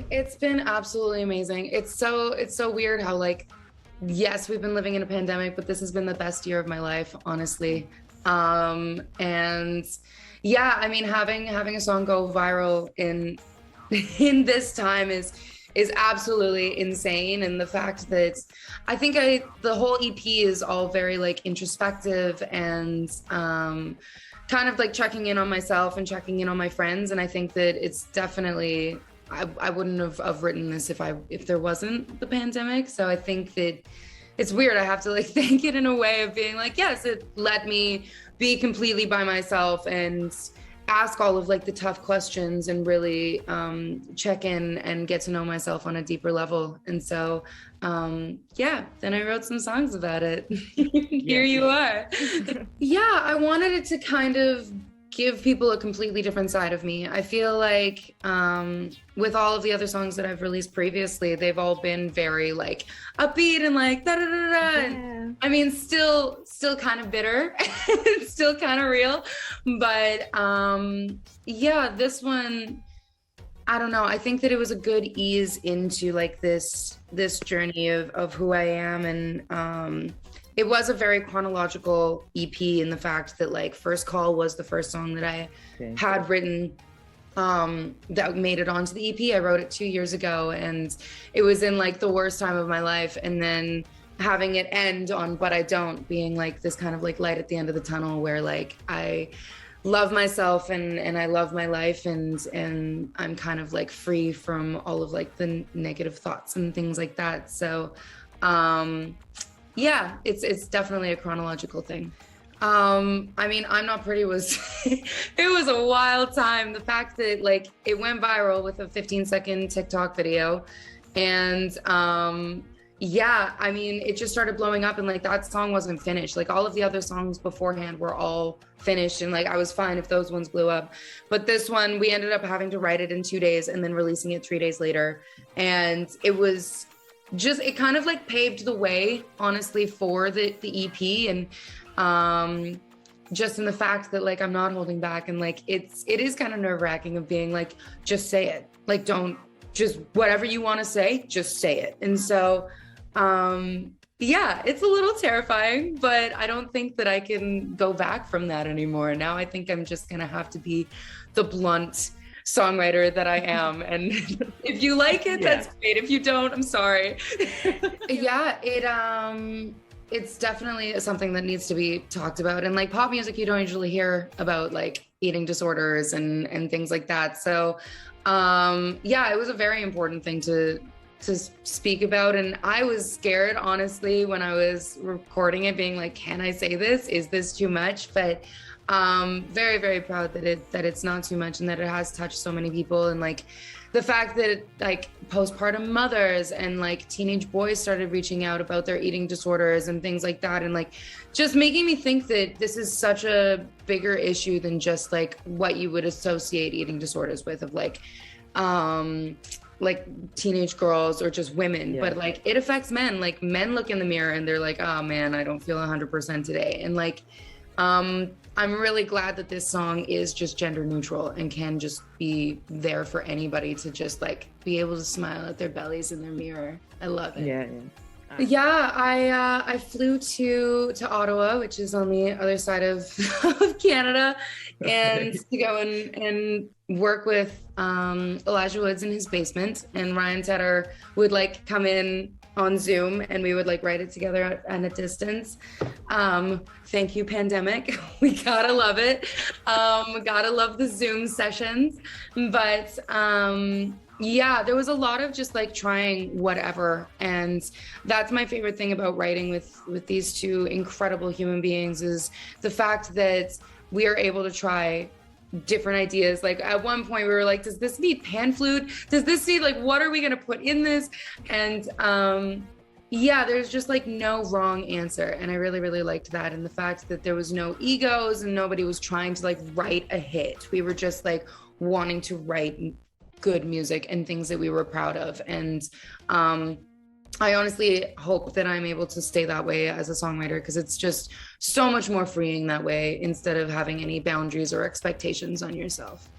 It's been absolutely amazing. It's so weird how like, yes, we've been living in a pandemic, but this has been the best year of my life, honestly. And yeah, I mean, having a song go viral in in this time is absolutely insane. And the fact that the whole EP is all very like introspective and kind of like checking in on myself and checking in on my friends. And I think that it's definitely I wouldn't have written this if there wasn't the pandemic. So I think that it's weird. I have to like thank it in a way of being like, yes, it let me be completely by myself and ask all of like the tough questions and really check in and get to know myself on a deeper level. And so yeah, then I wrote some songs about it. Here you are. Yeah, I wanted it to kind of give people a completely different side of me. I feel like with all of the other songs that I've released previously, they've all been very like upbeat and like da da da da. Yeah. I mean, still kind of bitter, it's still kind of real, but yeah, this one, I don't know. I think that it was a good ease into like this journey of who I am, and it was a very chronological EP in the fact that like First Call was the first song that I had written that made it onto the EP. I wrote it 2 years ago and it was in like the worst time of my life. And then having it end on But I Don't being like this kind of like light at the end of the tunnel where like I love myself and I love my life and I'm kind of like free from all of like the negative thoughts and things like that. So yeah, it's definitely a chronological thing. I mean, I'm Not Pretty was, it was a wild time. The fact that like it went viral with a 15-second TikTok video. And yeah, I mean, it just started blowing up and like that song wasn't finished. Like all of the other songs beforehand were all finished and like I was fine if those ones blew up. But this one, we ended up having to write it in 2 days and then releasing it 3 days later. And it was just, it kind of like paved the way, honestly, for the EP. And just in the fact that like I'm not holding back and like it is kind of nerve-wracking of being like, just say it. Like don't, just whatever you want to say, just say it. And so yeah, it's a little terrifying, but I don't think that I can go back from that anymore. Now I think I'm just gonna have to be the blunt songwriter that I am, and if you like it, that's great. If you don't, I'm sorry. Yeah, it's definitely something that needs to be talked about. And like pop music, you don't usually hear about like eating disorders and things like that. So yeah, it was a very important thing to speak about. And I was scared, honestly, when I was recording it, being like, can I say this? Is this too much? But very, very proud that it's not too much and that it has touched so many people. And like the fact that like postpartum mothers and like teenage boys started reaching out about their eating disorders and things like that. And like just making me think that this is such a bigger issue than just like what you would associate eating disorders with, of like teenage girls or just women, but like it affects men. Like men look in the mirror and they're like, oh man, I don't feel 100% today. And like, I'm really glad that this song is just gender neutral and can just be there for anybody to just like be able to smile at their bellies in their mirror. I love it. Yeah, I flew to Ottawa, which is on the other side of Canada, and to go and work with Elijah Woods in his basement, and Ryan Tedder would like come in on Zoom and we would like write it together at a distance. Thank you, pandemic. We gotta love it. Gotta love the Zoom sessions. But yeah, there was a lot of just like trying whatever. And that's my favorite thing about writing with these two incredible human beings, is the fact that we are able to try different ideas. Like at one point we were like, does this need pan flute? Does this need like, what are we gonna put in this? And yeah, there's just like no wrong answer. And I really, really liked that. And the fact that there was no egos and nobody was trying to like write a hit. We were just like wanting to write good music and things that we were proud of. And I honestly hope that I'm able to stay that way as a songwriter, because it's just so much more freeing that way, instead of having any boundaries or expectations on yourself.